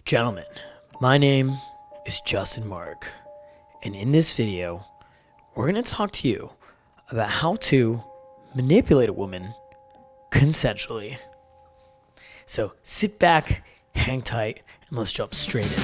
Gentlemen, my name is Justin Marc, and in this video, we're going to talk to you about how to manipulate a woman consensually. So sit back, hang tight, and let's jump straight in.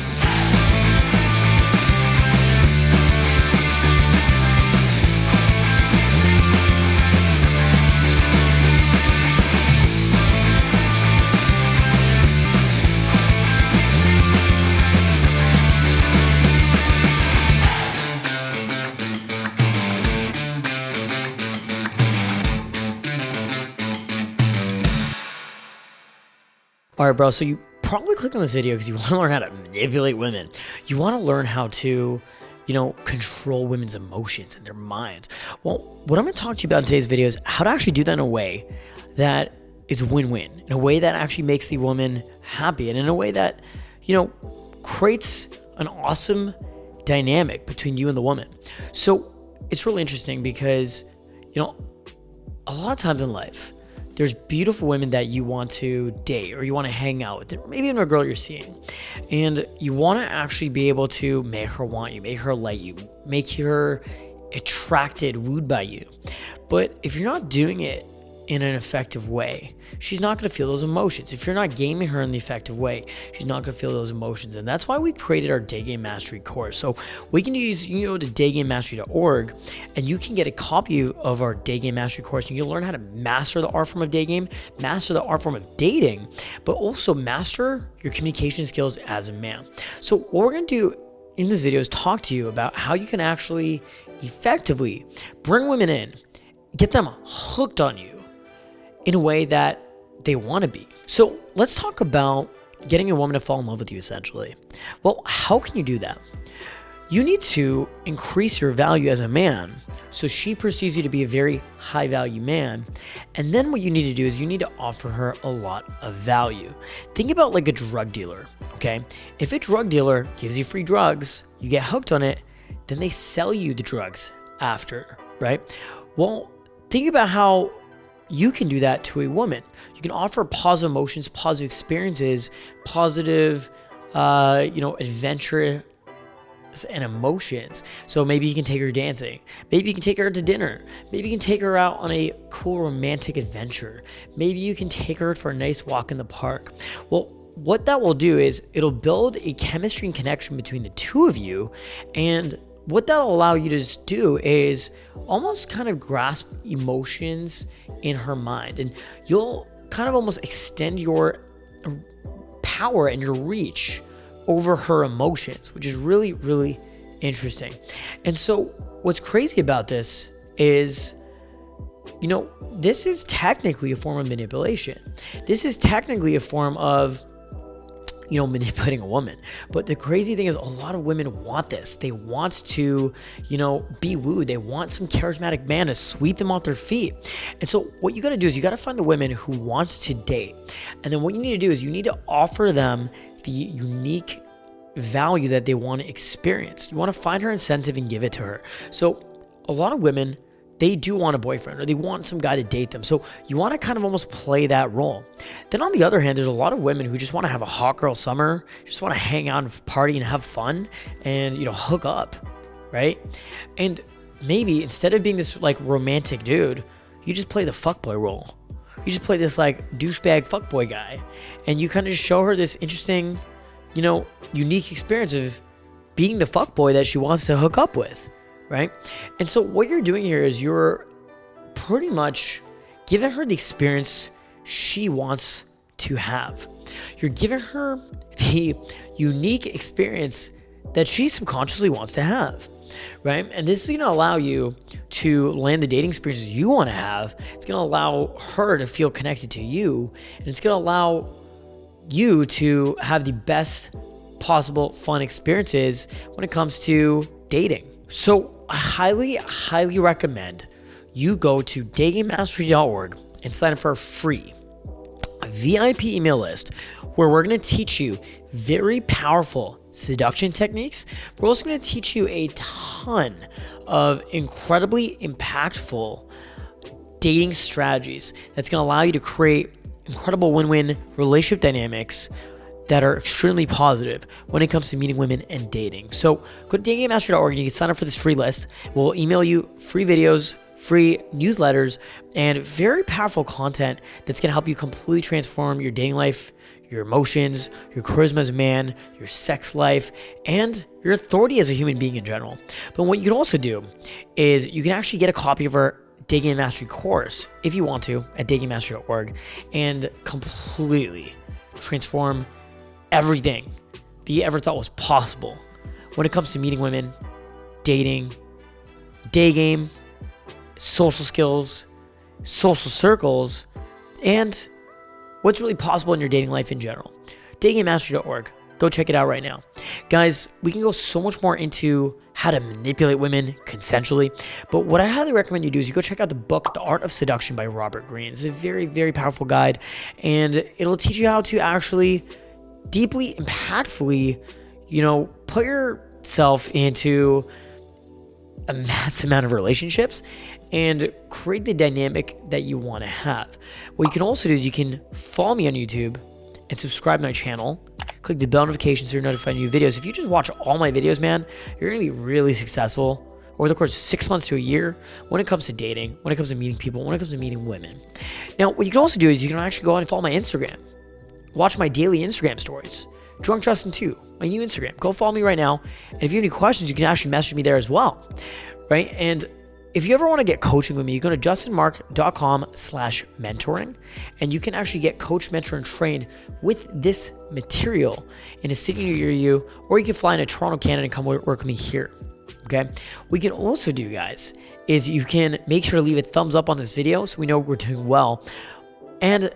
All right, bro, so you probably clicked on this video because you want to learn how to manipulate women. You want to learn how to, control women's emotions and their minds. Well, what I'm going to talk to you about in today's video is how to actually do that in a way that is win-win, in a way that actually makes the woman happy, and in a way that, creates an awesome dynamic between you and the woman. So it's really interesting because, a lot of times in life, there's beautiful women that you want to date or you want to hang out with, maybe even a girl you're seeing, and you want to actually be able to make her want you, make her like you, make her attracted, wooed by you. But if you're not doing it in an effective way, she's not going to feel those emotions. If you're not gaming her in the effective way, she's not going to feel those emotions. And that's why we created our Daygame Mastery course. So we can use, you go to daygamemastery.org and you can get a copy of our Daygame Mastery course. You can learn how to master the art form of Daygame, master the art form of dating, but also master your communication skills as a man. So what we're going to do in this video is talk to you about how you can actually effectively bring women in, get them hooked on you in a way that they want to be. So let's talk about getting a woman to fall in love with you, essentially. Well, how can you do that? You need to increase your value as a man so she perceives you to be a very high value man. And then what you need to do is you need to offer her a lot of value. Think about like a drug dealer, okay? If a drug dealer gives you free drugs, you get hooked on it, then they sell you the drugs after, right? Well, think about how you can do that to a woman. You can offer positive emotions, positive experiences, positive, adventure and emotions. So maybe you can take her dancing. Maybe you can take her to dinner. Maybe you can take her out on a cool romantic adventure. Maybe you can take her for a nice walk in the park. Well, what that will do is it'll build a chemistry and connection between the two of you, and what that'll allow you to do is almost kind of grasp emotions in her mind, and you'll kind of almost extend your power and your reach over her emotions, which is really, really interesting. And so what's crazy about this is, this is technically a form of manipulation. This is technically a form of manipulating a woman. But the crazy thing is a lot of women want this. They want to, be wooed. They want some charismatic man to sweep them off their feet. And so what you got to do is you got to find the women who wants to date. And then what you need to do is you need to offer them the unique value that they want to experience. You want to find her incentive and give it to her. So a lot of women, they do want a boyfriend or they want some guy to date them. So you want to kind of almost play that role. Then on the other hand, there's a lot of women who just want to have a hot girl summer, just want to hang out and party and have fun and, hook up, right? And maybe instead of being this like romantic dude, you just play the fuckboy role. You just play this like douchebag fuckboy guy, and you kind of just show her this interesting, unique experience of being the fuckboy that she wants to hook up with. Right? And so what you're doing here is you're pretty much giving her the experience she wants to have. You're giving her the unique experience that she subconsciously wants to have, right? And this is going to allow you to land the dating experiences you want to have. It's going to allow her to feel connected to you, and it's going to allow you to have the best possible fun experiences when it comes to dating. So I highly, highly recommend you go to daygamemastery.org and sign up for a free VIP email list where we're going to teach you very powerful seduction techniques. We're also going to teach you a ton of incredibly impactful dating strategies that's going to allow you to create incredible win-win relationship dynamics that are extremely positive when it comes to meeting women and dating. So go to daygamemastery.org and you can sign up for this free list. We'll email you free videos, free newsletters, and very powerful content that's going to help you completely transform your dating life, your emotions, your charisma as a man, your sex life, and your authority as a human being in general. But what you can also do is you can actually get a copy of our Daygame Mastery course, if you want to, at daygamemastery.org, and completely transform everything that you ever thought was possible when it comes to meeting women, dating, day game, social skills, social circles, and what's really possible in your dating life in general. Daygamemastery.org. Go check it out right now. Guys, we can go so much more into how to manipulate women consensually, but what I highly recommend you do is you go check out the book, The Art of Seduction by Robert Greene. It's a very, very powerful guide, and it'll teach you how to actually deeply, impactfully, put yourself into a massive amount of relationships and create the dynamic that you want to have. What you can also do is you can follow me on YouTube and subscribe to my channel. Click the bell notification so you're notified of new videos. If you just watch all my videos, man, you're going to be really successful over the course of 6 months to a year when it comes to dating, when it comes to meeting people, when it comes to meeting women. Now, what you can also do is you can actually go on and follow my Instagram. Watch my daily Instagram stories. Drunk Justin 2, my new Instagram. Go follow me right now. And if you have any questions, you can actually message me there as well, right? And if you ever want to get coaching with me, you go to justinmark.com/mentoring, and you can actually get coached, mentored, and trained with this material in a city near you, or you can fly into Toronto, Canada, and come work with me here. Okay. What we can also do, guys, is you can make sure to leave a thumbs up on this video so we know we're doing well. And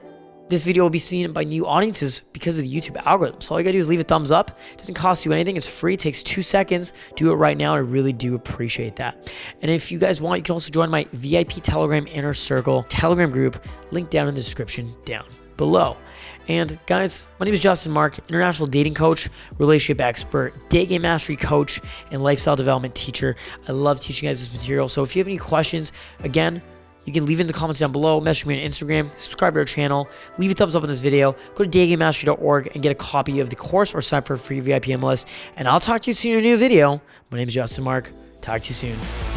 this video will be seen by new audiences because of the YouTube algorithm. So all you gotta do is leave a thumbs up. It doesn't cost you anything. It's free. It takes 2 seconds. Do it right now. I really do appreciate that. And if you guys want, you can also join my VIP Telegram Inner Circle Telegram group. Link down in the description down below. And guys, my name is Justin Marc, international dating coach, relationship expert, Daygame mastery coach, and lifestyle development teacher. I love teaching you guys this material. So if you have any questions, again, you can leave it in the comments down below, message me on Instagram, subscribe to our channel, leave a thumbs up on this video, go to daygamemastery.org and get a copy of the course or sign up for a free VIP list. And I'll talk to you soon in a new video. My name is Justin Marc. Talk to you soon.